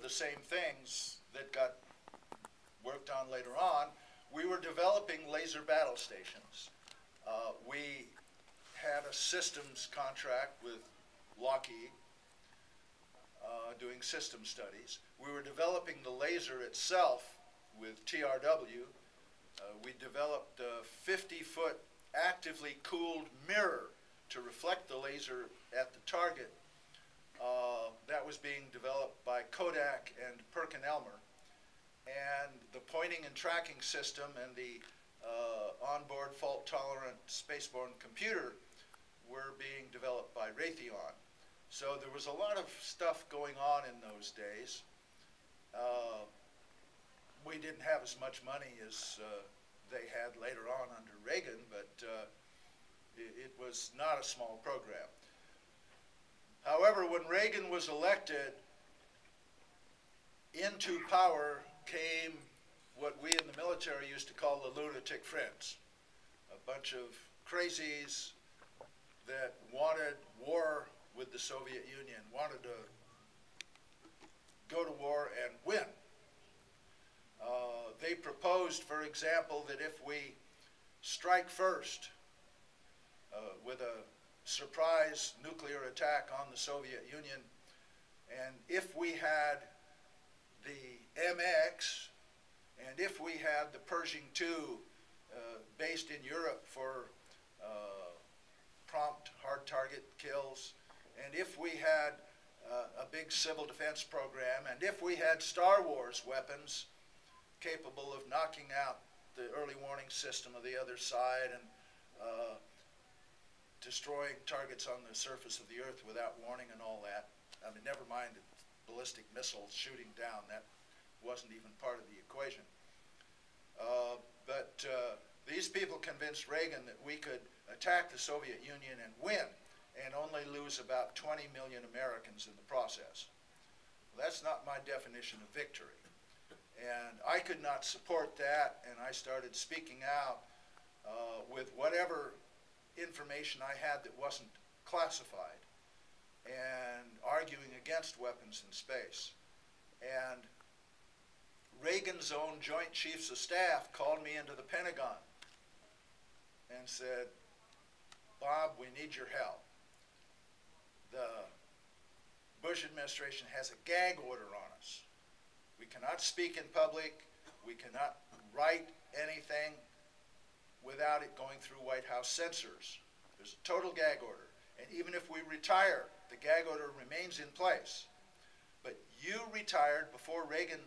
of the same things that got worked on later on. We were developing laser battle stations. We had a systems contract with Lockheed, doing system studies. We were developing the laser itself with TRW. We developed a 50-foot actively cooled mirror to reflect the laser at the target. That was being developed by Kodak and Perkin-Elmer. And the pointing and tracking system and the onboard fault-tolerant spaceborne computer were being developed by Raytheon. So there was a lot of stuff going on in those days. We didn't have as much money as they had later on under Reagan, but it was not a small program. However, when Reagan was elected, into power came what we in the military used to call the lunatic friends, a bunch of crazies that wanted war with the Soviet Union, wanted to go to war and win. They proposed, for example, that if we strike first with a surprise nuclear attack on the Soviet Union, and if we had the MX, and if we had the Pershing II based in Europe for prompt hard target kills, and if we had a big civil defense program, and if we had Star Wars weapons capable of knocking out the early warning system of the other side and destroying targets on the surface of the Earth without warning and all that. I mean, never mind the ballistic missiles shooting down. That wasn't even part of the equation. But these people convinced Reagan that we could attack the Soviet Union and win and only lose about 20 million Americans in the process. Well, that's not my definition of victory. And I could not support that, and I started speaking out with whatever information I had that wasn't classified and arguing against weapons in space. And Reagan's own Joint Chiefs of Staff called me into the Pentagon and said, "Bob, we need your help. The Bush administration has a gag order on us. We cannot speak in public. We cannot write anything without it going through White House censors. There's a total gag order. And even if we retire, the gag order remains in place. But you retired before Reagan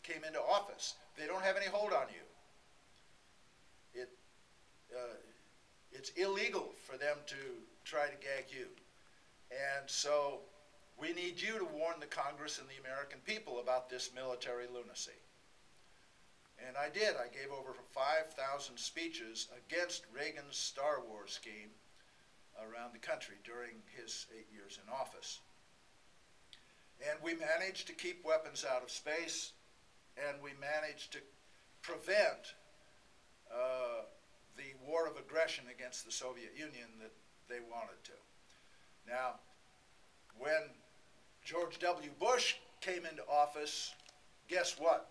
came into office. They don't have any hold on you. It's illegal for them to try to gag you. And so we need you to warn the Congress and the American people about this military lunacy." And I did. I gave over 5,000 speeches against Reagan's Star Wars scheme around the country during his 8 years in office. And we managed to keep weapons out of space, and we managed to prevent the war of aggression against the Soviet Union that they wanted to. Now, when George W. Bush came into office, guess what?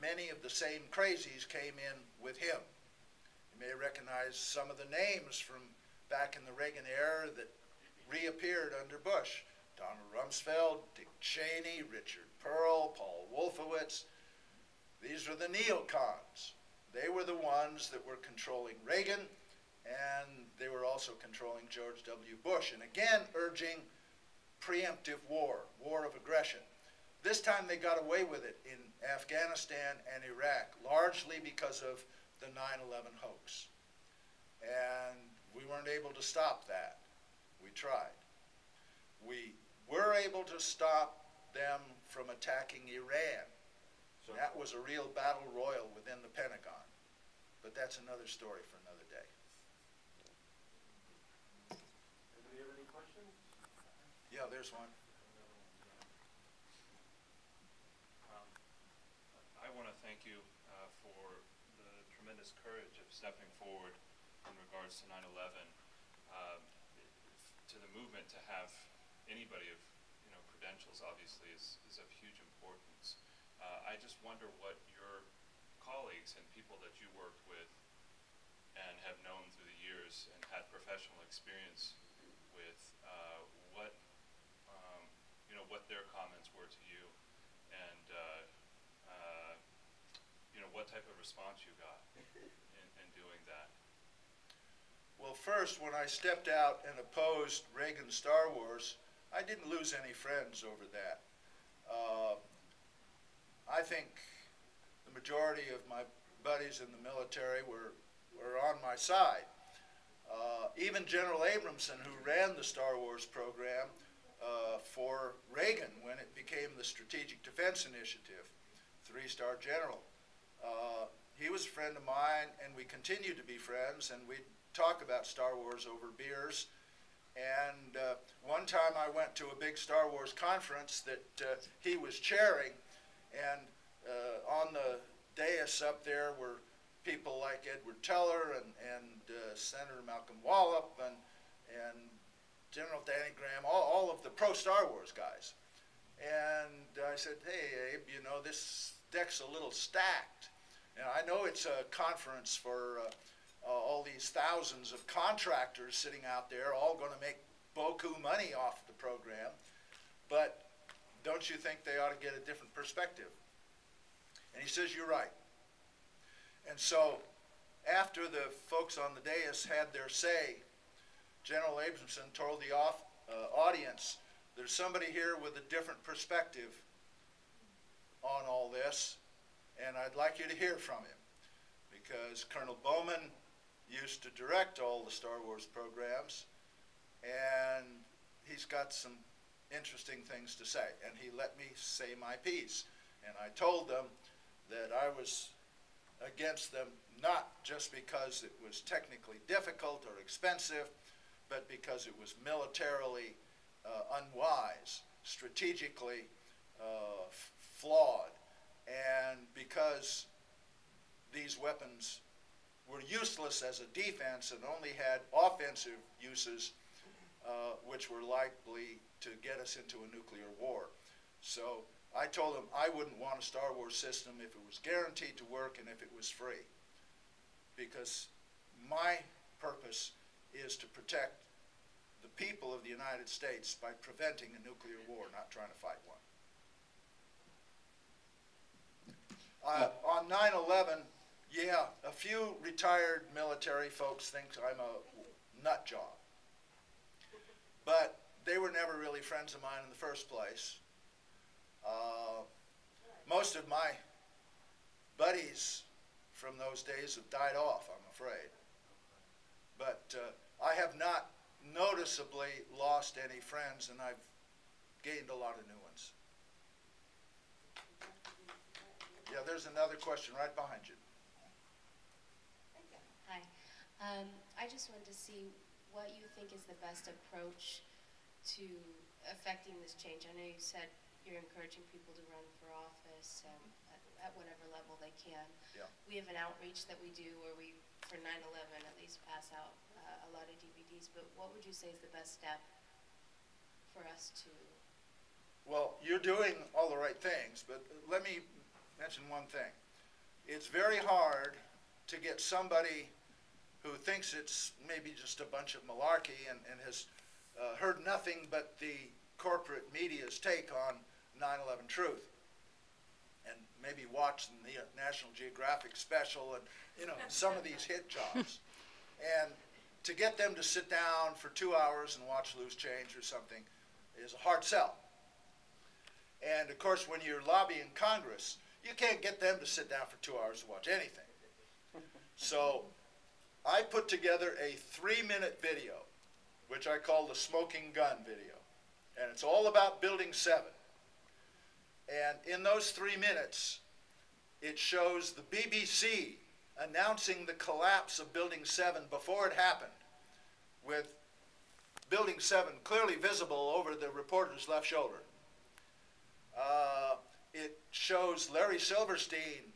Many of the same crazies came in with him. You may recognize some of the names from back in the Reagan era that reappeared under Bush. Donald Rumsfeld, Dick Cheney, Richard Pearl, Paul Wolfowitz. These were the neocons. They were the ones that were controlling Reagan, and they were also controlling George W. Bush, and again urging preemptive war, war of aggression. This time they got away with it in Afghanistan and Iraq, largely because of the 9/11 hoax. And we weren't able to stop that. We tried. We were able to stop them from attacking Iran. So that was a real battle royal within the Pentagon. But that's another story for another day. Anybody have any questions? Yeah, there's one. I want to thank you for the tremendous courage of stepping forward in regards to 9/11, to the movement to have anybody of credentials obviously is of huge importance. I just wonder what your colleagues and people that you worked with and have known through the years and had professional experience with, what their comments were to you, and what type of response you got in doing that. Well, first, when I stepped out and opposed Reagan's Star Wars, I didn't lose any friends over that. I think the majority of my buddies in the military were on my side. Even General Abramson, who ran the Star Wars program for Reagan when it became the Strategic Defense Initiative, three-star general, he was a friend of mine, and we continued to be friends, and we'd talk about Star Wars over beers. And one time I went to a big Star Wars conference that he was chairing, and on the dais up there were people like Edward Teller and Senator Malcolm Wallop and General Danny Graham, all of the pro-Star Wars guys. And I said, hey, Abe, you know, this deck's a little stacked. And I know it's a conference for all these thousands of contractors sitting out there, all going to make beaucoup money off the program, but don't you think they ought to get a different perspective? And he says, you're right. And so after the folks on the dais had their say, General Abramson told the audience, there's somebody here with a different perspective on all this, and I'd like you to hear from him, because Colonel Bowman used to direct all the Star Wars programs, and he's got some interesting things to say. And he let me say my piece. And I told them that I was against them not just because it was technically difficult or expensive, but because it was militarily unwise, strategically flawed, and because these weapons were useless as a defense and only had offensive uses, which were likely to get us into a nuclear war. So I told them I wouldn't want a Star Wars system if it was guaranteed to work and if it was free, because my purpose is to protect the people of the United States by preventing a nuclear war, not trying to fight one. On 9/11, yeah, a few retired military folks think I'm a nut job. But they were never really friends of mine in the first place. Most of my buddies from those days have died off, I'm afraid. But I have not noticeably lost any friends, and I've gained a lot of new ones. Yeah, there's another question right behind you. Hi. I just wanted to see what you think is the best approach to affecting this change. I know you said you're encouraging people to run for office at whatever level they can. Yeah. We have an outreach that we do where we, for 9/11 at least, pass out a lot of DVDs, but what would you say is the best step for us to... Well, you're doing all the right things, but let me mention one thing. It's very hard to get somebody who thinks it's maybe just a bunch of malarkey and has heard nothing but the corporate media's take on 9/11 truth, and maybe watch the National Geographic special and, you know, some of these hit jobs. And to get them to sit down for 2 hours and watch Loose Change or something is a hard sell. And of course, when you're lobbying Congress, you can't get them to sit down for 2 hours to watch anything. So I put together a 3-minute video, which I call the Smoking Gun video. And it's all about Building 7. And in those 3 minutes, it shows the BBC announcing the collapse of Building 7 before it happened, with Building 7 clearly visible over the reporter's left shoulder. It shows Larry Silverstein